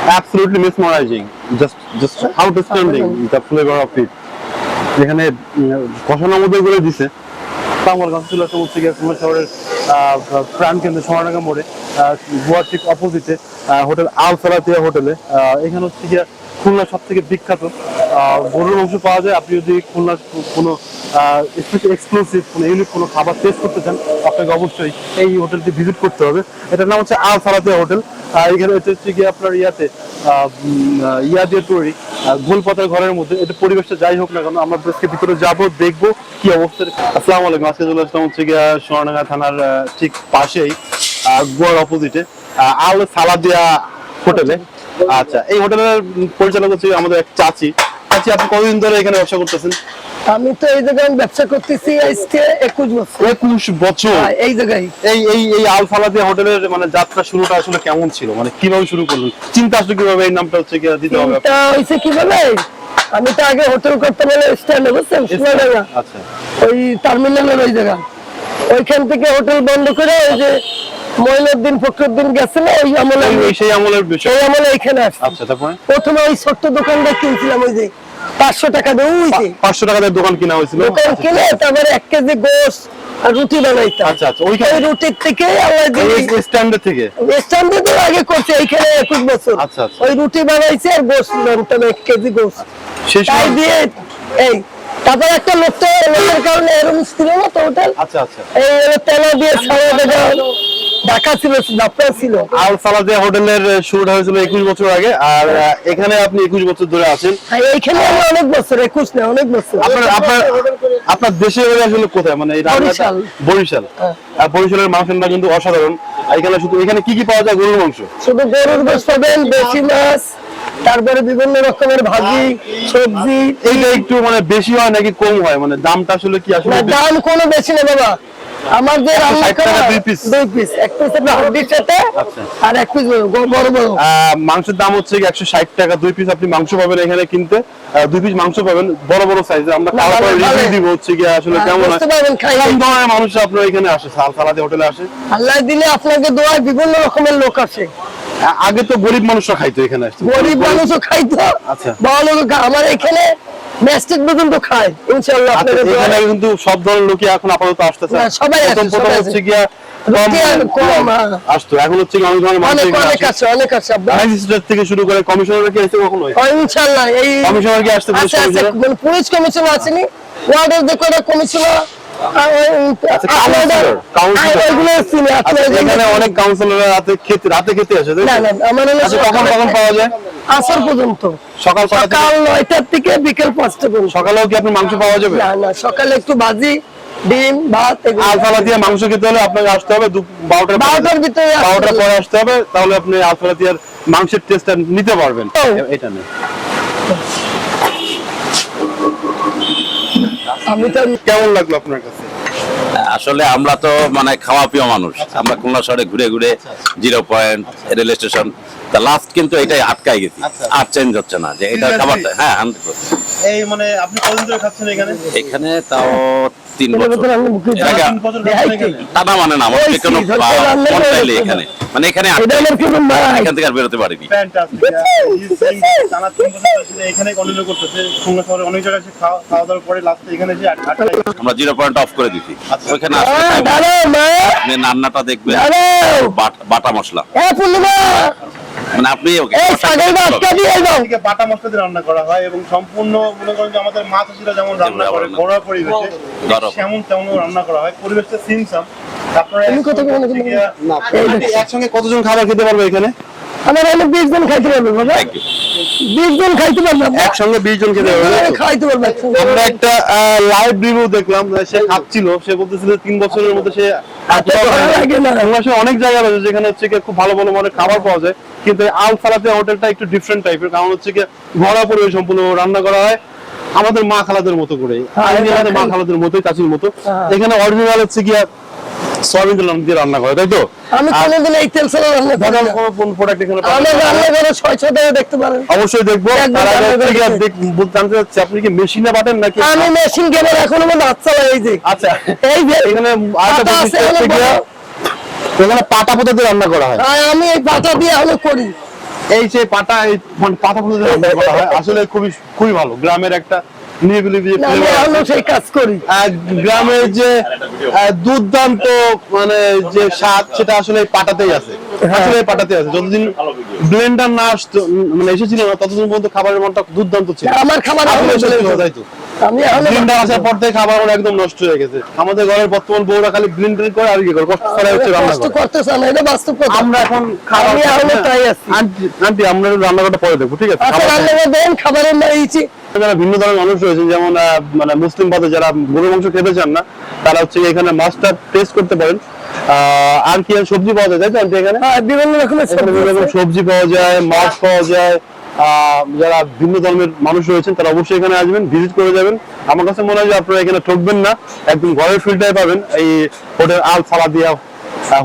absolutely mesmerizing. Just outstanding the flavor of it. এখানে কষানোর মধ্যে করে দিছে। আমার কাছে ছিল হচ্ছে গিয়ে খুলনা শহরের প্রাণ কেন্দ্র সোনাডাঙ্গা মোড়ে গোয়ার ঠিক অপোজিটে হোটেল আল সালাতিয়া হোটেলে। এখানে হচ্ছে গিয়ে খুলনার সব থেকে বিখ্যাত গরুর মাংস পাওয়া যায়। আপনি যদি খুলনার কোনো এক্সক্লুসিভ কোনো ইউনিক কোনো খাবার টেস্ট করতে চান আপনাকে অবশ্যই এই হোটেলটি ভিজিট করতে হবে। এটার নাম হচ্ছে আল সালাতিয়া হোটেল। এখানে হচ্ছে গিয়ে আপনার ইয়া দিয়ে তৈরি গোলপাতার ঘরের মধ্যে। এটা পরিবেশটা যাই হোক না কেন আমরা আজকে ভিতরে যাবো, দেখবো কি অবস্থা। আসসালামু আলাইকুম। আজকে চলে আসলাম হচ্ছে গিয়ে সোনাডাঙ্গা থানার ঠিক পাশেই গোয়ার অপোজিটে আল সালাতিয়া হোটেলে। আচ্ছা, এই হোটেলের পরিচালক হচ্ছে আমাদের এক চাচি। চাচি, আপনি কতদিন ধরে এখানে ব্যবসা করতেছেন? আমি তো এই জায়গায় ব্যবসা করতেছি আজকে 21 বছর। 21 বছর এই জায়গায় এই আল সালাতিয়া হোটেলের মানে যাত্রা শুরুটা আসলে কেমন ছিল, মানে কিভাবে শুরু করলেন, চিন্তা আসলে কিভাবে এই নামটা হচ্ছে গিয়ে দিতে হবে? এটা হইছে কিভাবে, আমি তো আগে হোটেল করতে বলে স্ট্যান্ডে বুঝছেন সোনাডাঙ্গা, আচ্ছা ওই টার্মিনালের ওই জায়গা, ওইখান থেকে হোটেল বন্ধ করে ওই যে মঈনুদ্দিন ফখরুদ্দিন গেছিল ওই আমলে, সেই আমলের বিষয়, ওই আমলে এখানে আসছে। আচ্ছা, তারপরে প্রথমে ওই ছোট্ট দোকানটা কিনছিলাম, ওই যে 500 টাকা দিয়ে, ওই যে 500 টাকা দিয়ে দোকান কিনা হয়েছিল। দোকান কিনে তারপরে 1 কেজি গোশত আর রুটি বানাইতাম। আচ্ছা আচ্ছা, ওইখানে ওই রুটির থেকে আল্লাহ এই স্ট্যান্ড থেকে স্ট্যান্ডে তো আগে করছে এইখানে 21 বছর। আচ্ছা আচ্ছা, ওই রুটি বানাইছে আর গোশত বানাইতাম 1 কেজি গোশত, সেই তাই সময় দিয়ে এই তারপর একটা লোকের কারণে এরকম ছিল না তো হোটেল। আচ্ছা আচ্ছা, এই তেল দিয়ে ছাড়া ঢাকা ছিল, যাত্রা ছিল। আল সালাতিয়া হোটেলের শুরুটা হয়েছিল 21 বছর আগে, আর এখানে আপনি 21 বছর ধরে আছেন। এইখানে আমি অনেক বছর, 21 না অনেক বছর। আপনার দেশের বাড়ি আসলে কোথায়, মানে এই বরিশাল। বরিশাল। বরিশালের মাংসটা কিন্তু অসাধারণ। এখানে কি কি পাওয়া যায়? গরুর মাংস, শুধু গরুর গোশত পাবেন, দেশি মাছ, তারপরে বিভিন্ন রকমের ভাজি সবজি। এইটা একটু মানে বেশি হয় নাকি কম হয়, মানে দামটা আসলে কি আসলে? দাম কোনো বেশি না বাবা, আমার যে রান্না 60 টাকা 2 পিস, 2 পিস, 1 পিস হাড্ডির সাথে আর 1 পিস বড় বড়। মাংসের দাম হচ্ছে 160 টাকা 2 পিস। আপনি মাংস পাবেন এখানে কিনতে, 2 পিস মাংস পাবেন বড় বড় সাইজের। আমরা খাওয়ার পরে রিভিউ দিব হচ্ছে কি আসলে কেমন হয়। কোন ধরনের মানুষ আপনারা এখানে আসে, আল সালাতিয়া হোটেলে আসে? আল্লাহ দিলে আপনাকে দোয়ায় বিভিন্ন রকমের লোক আসে। আগে তো গরিব মানুষরা খাইতো এখানে আসতো, গরিব মানুষও খাইতো। আচ্ছা, বড় লোক আমার এখানে ম্যাস্টিক পর্যন্ত খায় ইনশাআল্লাহ। আপনাদের এখানে কিন্তু সব ধরনের লোকই এখন আপাতত আসতেছে। সবাই আসে, প্রথম হচ্ছে গিয়া কম আসতো, এখন হচ্ছে কি অনেক ধরনের মানুষ অনেক আছে, অনেক আছে। ম্যাজিস্ট্রেট থেকে শুরু করে কমিশনার কি আসছে কখনো? ইনশাআল্লাহ এই কমিশনার কি আসছে? পুলিশ কমিশন আসেনি, ওয়ার্ডের যে কোনো কমিশনার, এখানে অনেক কাউন্সিলর রাতে খেতে আসে। না না, আমার কখন পাওয়া যায়? আসর পর্যন্ত, সকাল 9টার থেকে বিকেল 5টা পর্যন্ত। সকালেও কি আপনার মাংস পাওয়া যাবে? না না, সকালে একটু ভাজি ডিম ভাত। আল সালাতিয়া মাংস খেতে হলে আপনাকে আসতে হবে 12টার ভিতরে, 12টার পরে আসতে হবে, তাহলে আপনি আল সালাতিয়ার মাংসের টেস্টটা নিতে পারবেন। এটা নেই। আমি তো কেমন লাগলো আপনার কাছে? আসলে আমরা তো মানে খাওয়া প্রিয় মানুষ, আমরা খুলনা শহরে ঘুরে ঘুরে 0 পয়েন্ট রেল স্টেশন লাস্ট কিন্তু এটাই আটকাই গেছি, আর চেঞ্জ হচ্ছে না যে এটা খাবারটা। হ্যাঁ, 100%। এই মানে আপনি কতদিন ধরে খাচ্ছেন এখানে? এখানে তাও 3 বছর টানা, মানে না আমার কোনো মন চাইলে এখানে, মানে এখানে এখান থেকে আর বেরোতে পারিনি। আমরা 0 পয়েন্ট অফ করে দিছি, ওইখানে আসলে রান্নাটা দেখবেন বাটা মশলা, মানে আপনি বাটা মশলা দিয়ে রান্না করা হয় এবং সম্পূর্ণ মনে করেন যে আমাদের মা চাষিরা যেমন রান্না করে ঘরোয়া পরিবেশে, তেমন রান্না করা হয়। পরিবেশটা সিমসাম। তারপরে একসঙ্গে কতজন খাবার খেতে পারবে এখানে? আমার অনেক 20 জন খাইতে পারবে বাবা, 20 জন খাইতে পারবে, একসঙ্গে 20 জন খেতে পারবে, খাইতে পারবে। আমরা একটা লাইভ রিভিউ দেখলাম, সে খাচ্ছিল, সে বলতেছিল 3 বছরের মধ্যে সে অনেক জায়গা রয়েছে যেখানে হচ্ছে খুব ভালো ভালো মানে খাবার পাওয়া যায়, কিন্তু আল সালাতিয়া হোটেলটা একটু ডিফারেন্ট টাইপের। কারণ হচ্ছে কি ঘরোয়া পরিবেশ সম্পূর্ণ রান্না করা হয় আমাদের মা খালাদের মতো করে, মা খালাদের মতোই, চাচির মতো। এখানে অরিজিনাল হচ্ছে কি সয়াবিন তেল দিয়ে রান্না করে, তাই তো? আমি কোনদিন এই তেল ছাড়া রান্না করি না। কোন প্রোডাক্ট এখানে আমি রান্না করে 600 টাকা দেখতে পারেন। অবশ্যই দেখবো। তার আগে জানতে চাচ্ছি আপনি কি মেশিনে বাটেন নাকি? আমি মেশিন কেনার এখনো মনে হাত চালাই। এই যে আচ্ছা, এই যে এখানে এখানে পাটা পোতা দিয়ে রান্না করা হয়। আমি এই পাটা দিয়ে হলো করি। এই যে পাটা মানে পাতা ফুল করা হয় আসলে খুবই ভালো। গ্রামের একটা নিরিবিলি যে না, আমি এখনো সেই কাজ করি। গ্রামের যে দুর্দান্ত মানে যে স্বাদ সেটা আসলে এই পাটাতেই আছে। আসলে এই পাটাতেই আছে। যতদিন ব্লেন্ডার না আসতো মানে এসেছিল না ততদিন পর্যন্ত খাবারের মানটা দুর্দান্ত ছিল। আমার খাবার আসলে এখনো চলে তাই তো। আমি এখনো ব্লেন্ডার আসার পর থেকে খাবার একদম নষ্ট হয়ে গেছে। আমাদের ঘরের বর্তমান বউরা খালি ব্লেন্ডার করে আর কি করে কষ্ট করে হচ্ছে রান্না কষ্ট করে। করতেছে না, এটা বাস্তব কথা। আমরা এখন খাবার আমি এখনো তাই আছি। আন্টি আমরা রান্নাটা পরে দেখবো, ঠিক আছে? আচ্ছা, রান্না দেন, খাবারের মারিয়েছি। যারা ভিন্ন ধরনের মানুষ রয়েছেন যেমন মানে মুসলিম পথে যারা গরুর মাংস খেতে চান না তারা হচ্ছে এখানে মাছটা টেস্ট করতে পারেন। আর কি আর সবজি পাওয়া যায় তাই তো আন্টি এখানে? বিভিন্ন রকমের এখানে সবজি বিভিন্ন রকম আছে। সবজি পাওয়া যায়, মাছ পাওয়া যায়। যারা ভিন্ন ধর্মের মানুষ রয়েছেন তারা অবশ্যই এখানে আসবেন, ভিজিট করে যাবেন। আমার কাছে মনে হয় যে আপনারা এখানে ঠকবেন না, একদম ঘরের ফিলটাই পাবেন এই হোটেল আল সালাদিয়া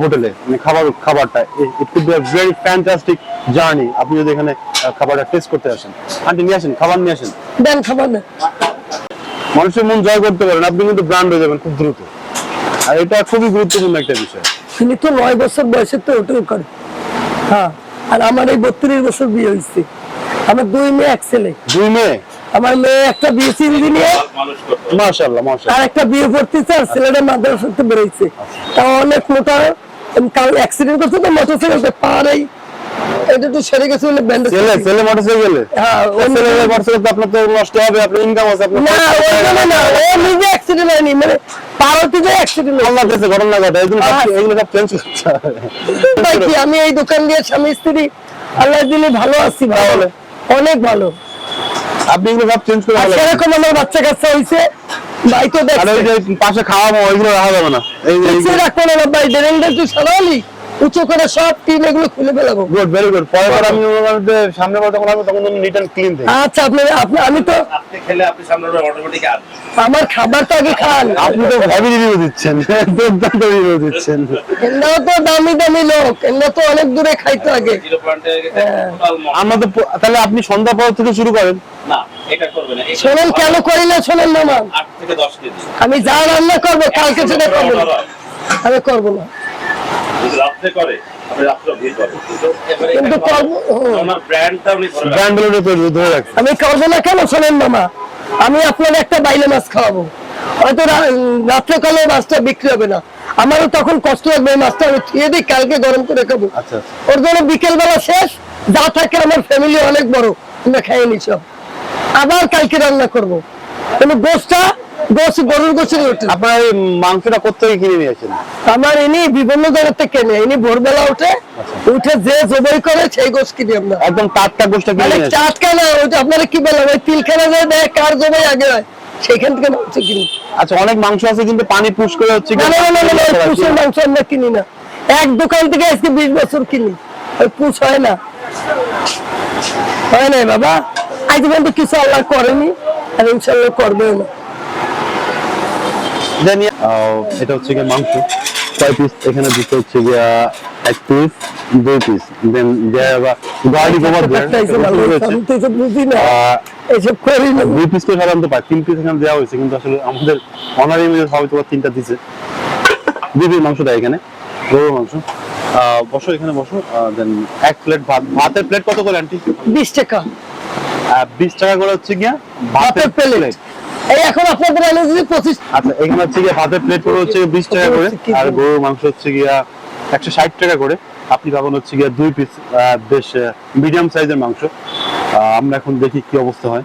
হোটেলে। মানে খাবারটা it could be a very fantastic journey আপনি যদি এখানে খাবারটা টেস্ট করতে আসেন। আন্টি নিয়ে আসেন, খাবার নিয়ে আসেন। দেন খাবার না। মানুষের মন জয় করতে পারেন আপনি কিন্তু ব্র্যান্ড হয়ে যাবেন খুব দ্রুত। আর এটা খুবই গুরুত্বপূর্ণ একটা বিষয়। তিনি তো 9 বছর বয়সে তো হোটেল করে। হ্যাঁ, আর আমার এই 32 বছর বিয়ে হয়েছে। আমার 2 মেয়ে 1 ছেলে। 2 মেয়ে? আমার মেয়ে একটা বিএসসি ইঞ্জিনিয়ার, মাশাআল্লাহ মাশাআল্লাহ। আর একটা বিয়ে পড়তেছে, আর ছেলেটা মাদ্রাসাতে বেরোইছে। তাও অনেক মোটা, কারণ অ্যাক্সিডেন্ট করছে তো মোটরসাইকেলতে, পারেই এটা তো সেরে গেছে বলে ব্যান্ডেজ। ছেলে মোটরসাইকেলে? হ্যাঁ, ছেলে মোটরসাইকেল তো আপনার তো নষ্ট হবে, আপনার ইনকাম আছে আপনার। না, ওইখানে না, ও নিজে অ্যাক্সিডেন্ট হয়নি, মানে পারতে যে অ্যাক্সিডেন্ট আল্লাহ কাছে ঘটনা ঘটে এগুলো সব চেঞ্জ করতে হবে। ভাই কি আমি এই দোকান দিয়ে স্বামী স্ত্রী আল্লাহ দিলে ভালো আছি, ভালো, অনেক ভালো। আপনি এগুলো সব চেঞ্জ করে আর ভালো। সেরকম আমার বাচ্চা কাচ্চা হইছে, ভাই তো আর দেখছে। ওই যে পাশে খাওয়াবো ওইগুলো রাখা যাবে না। এই যে কিছু রাখবো না ভাই, ডেরেন্ডার তুই সরালি উঁচু করে সব টিম এগুলো খুলে ফেলাবো। Good, very good. পরের আমি সামনে বার যখন আসবো তখন নিট এন্ড ক্লিন থাকবে। আচ্ছা, আমি তো আপনি খেলে আপনি সামনে অটোমেটিক আসবে। আমার খাবার তো আগে খান। আপনি তো হেভি রিভিউ দিচ্ছেন, দুর্দান্ত রিভিউ দিচ্ছেন। এনাও তো দামি দামি লোক, এনা তো অনেক দূরে খাইতো আগে। 0 পয়েন্টে আমরা তো তাহলে আপনি সন্ধ্যা পর থেকে শুরু করেন। না, এটা করবে না। শোনেন কেন করি না, শোনেন না মা, 8 থেকে 10 কেজি। আমি যা রান্না করবো কালকে সেটা করবো না, আমি করবো না। যদি রাত্রে করে আপনি রাত্রে ভিড় করবেন। কিন্তু করবো, ওনার ব্র্যান্ডটা উনি ধরে রাখবেন। ব্র্যান্ড গুলো ধরে রাখছেন। আমি করবো না কেন, শোনেন মামা, আমি আপনার একটা বাইলে মাছ খাওয়াবো, হয়তো রাত্রে কালে মাছটা বিক্রি হবে না, আমারও তখন কষ্ট লাগবে, এই মাছটা আমি খেয়ে দিই, কালকে গরম করে খাবো। আচ্ছা ওর জন্য বিকেল বেলা শেষ, যা থাকে আমার ফ্যামিলি অনেক বড়, আমরা খাইয়ে নি সব, আবার কালকে রান্না করবো। কিন্তু গরুর গোছের হোটেল। আপনার এই মাংসটা কোথেকে কিনে নিয়েছেন? আমার ইনি বিভিন্ন জায়গা থেকে কেনে, ইনি ভোরবেলা উঠে যে জবাই করে সেই গোছ কিনি আমরা। একদম টাটকা গোশটা কিনে মানে নিয়েছেন? টাটকা না, ওইটা আপনারা কি বলেন, ওই তিলখানা যায় দেয় কার জবাই আগে হয়, সেখান থেকে মাংস কিনি। আচ্ছা, অনেক মাংস আছে কিন্তু পানি পুশ করে হচ্ছে না না না না, ওই পুষের মাংস আমরা কিনি না, এক দোকান থেকে আজকে 20 বছর কিনি, ওই পুষ হয় না, হয় না বাবা, আজ পর্যন্ত কিছু আল্লাহ করেনি, আর ইনশাল্লাহ করবেও না। এটা হচ্ছে গিয়ে মাংস, 6 পিস এখানে দিতে হচ্ছে গিয়া 1 পিস 2 পিস, দেন গার্লিক ওভার আমি তো এসব বুঝি না, এসব করি না। 2 পিস করে সাধারণত পায়, 3 পিস এখানে দেওয়া হয়েছে, কিন্তু আসলে আমাদের অনারি মেয়ে হয়তো 3টা দিছে। 2 পিস মাংস দেয় এখানে, গরুর মাংস। বসো এখানে বসো। দেন 1 প্লেট ভাত। ভাতের প্লেট কত করে আন্টি? 20 টাকা। 20 টাকা করে হচ্ছে গিয়া ভাতের প্লেট। এই এখন আপনাদের আলো যদি 25। আচ্ছা, এখানে হচ্ছে গিয়া ভাতের প্লেট করে হচ্ছে 20 টাকা করে, আর গরুর মাংস হচ্ছে গিয়া 160 টাকা করে। আপনি পাবেন হচ্ছে গিয়া 2 পিস বেশ মিডিয়াম সাইজের মাংস। আমরা এখন দেখি কি অবস্থা হয়।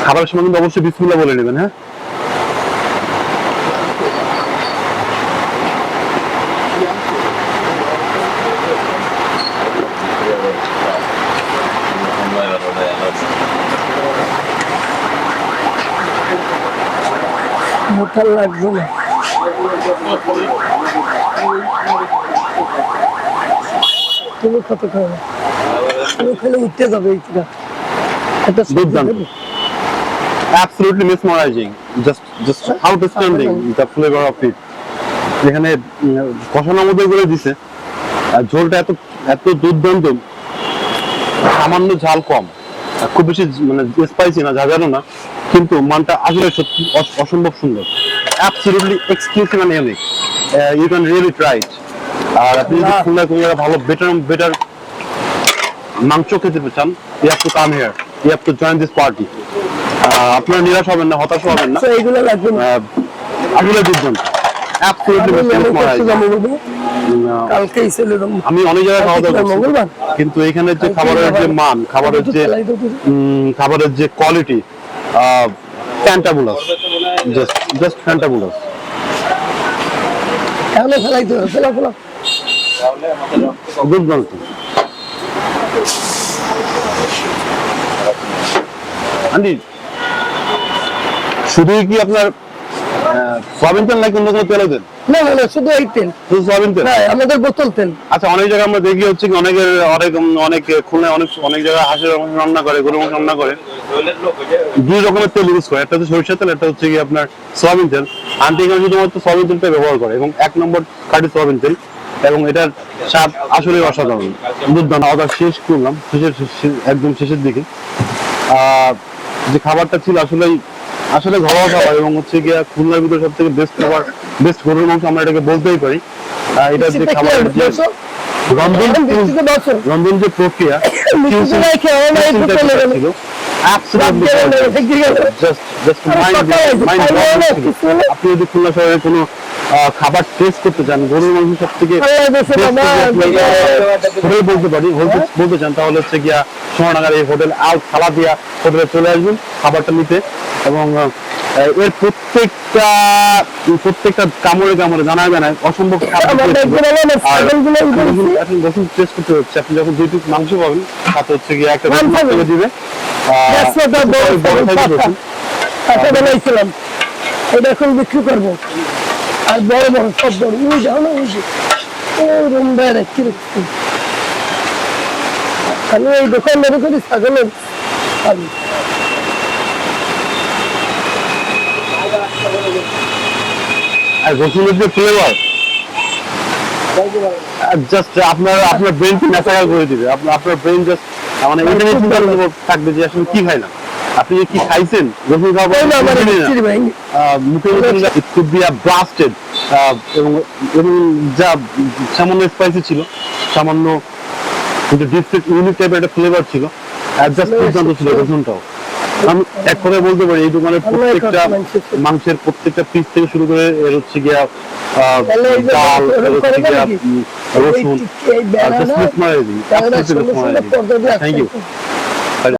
খাবারের সময় কিন্তু অবশ্যই বিসমিল্লাহ বলে নেবেন, হ্যাঁ? মোটা লাগবে না, তুমি কত খাবে, তুমি খেলে উঠতে যাবে এইটা, এটা দুর্দান্ত। Absolutely mesmerizing. Just outstanding the flavor of it. এখানে কষানোর মধ্যে করে দিছে, আর ঝোলটা এত দুর্দান্ত, সামান্য ঝাল কম, খুব বেশি মানে স্পাইসি না, ঝাঁঝালো না, কিন্তু মানটা আসলে সত্যি অসম্ভব সুন্দর, absolutely exclusive and unique. You can really try it. আর আপনি যদি খুলনায় কোনো জায়গায় ভালো বেটার মাংস খেতে চান, you have to come here, you have to join this party. আপনারা নিরাশ হবেন না, হতাশ হবেন না, তো এইগুলো লাগবে না। আসলে দুর্দান্ত, অ্যাবসলিউটলি আমি বেস্ট করতে মারাই। যাবো বলবো, কালকেই চলে যাবো। আমি অনেক জায়গায় খাওয়া দাওয়া করছি, মঙ্গলবার কিন্তু এখানে যে খাবারের যে মান, খাবারের যে কোয়ালিটি, ফ্যান্টাবুলাস, জাস্ট ফ্যান্টাবুলাস। তাহলে ফেলাইতে হবে, ফেলা ফেলা। দুর্দান্ত। আন্টি, শুধুই কি আপনার সয়াবিন তেল নাকি অন্য কোনো তেলও দেন? না না না, শুধু এই তেল, শুধু সয়াবিন তেল? না আমাদের বোতল তেল। আচ্ছা, অনেক জায়গায় আমরা দেখি হচ্ছে কি অনেক খুলনায় অনেক জায়গায় হাঁসের মাংস রান্না করে, গরুর মাংস রান্না করে, দুই রকমের তেল ইউজ করে, একটা হচ্ছে সরিষার তেল, একটা হচ্ছে কি আপনার সয়াবিন তেল। আন্টি এখানে শুধুমাত্র সয়াবিন তেলটা ব্যবহার করে, এবং 1 নম্বর খাঁটি সয়াবিন তেল, এবং এটার স্বাদ আসলে অসাধারণ, দুর্দান্ত। খাওয়া দাওয়া শেষ করলাম, একদম শেষের দিকে। যে খাবারটা ছিল আসলে ঘরোয়া খাবার, এবং হচ্ছে গিয়া খুলনার ভিতরে সব থেকে বেস্ট গরুর মাংস আমরা এটাকে বলতেই পারি। এটা যে খাবারের যে রন্ধন যে প্রক্রিয়া ছিল, আপনি যদি খুলনা শহরে কোনো খাবার টেস্ট করতে চান, গরুর মাংস সব থেকে বলতে চান, তাহলে হচ্ছে গিয়া সোনাডাঙ্গার এই হোটেল আল সালাদিয়া হোটেলে চলে আসবেন খাবারটা নিতে। এবং এর প্রত্যেকটা কামড়ে জানায় অসম্ভব রসুন টেস্ট করতে হচ্ছে। আপনি যখন 2 পিস মাংস পাবেন, সাথে হচ্ছে গিয়ে একটা রসুন দিবে, বানাইছিলাম, এটা এখন বিক্রি করবো। আর বড় বড় সব বড়, ওই যাও না, ওই যে রুম বাইরে রাখছি। আমি এই দোকানদারি করি ছাগলের। আর রসুনের যে ফ্লেভার, জাস্ট আপনার ব্রেনকে ন্যাচারাল করে দিবে। আপনার ব্রেন জাস্ট মানে এটা নিয়ে চিন্তা করতে থাকবে যে আসলে কি খাইলাম। আপনি যে কি খাইছেন, রসুন খাওয়া মুখের মধ্যে ইট কুড বি ব্লাস্টেড, এবং যা সামান্য স্পাইসি ছিল, সামান্য কিন্তু ডিফারেন্ট ইউনিক টাইপের একটা ফ্লেভার ছিল, জাস্ট দুর্দান্ত ছিল রসুনটাও। আমি এক কথায় বলতে পারি এই দোকানের প্রত্যেকটা মাংসের প্রত্যেকটা পিস থেকে শুরু করে এর হচ্ছে গিয়া ডাল, এর হচ্ছে গিয়া রসুন, থ্যাংক ইউ।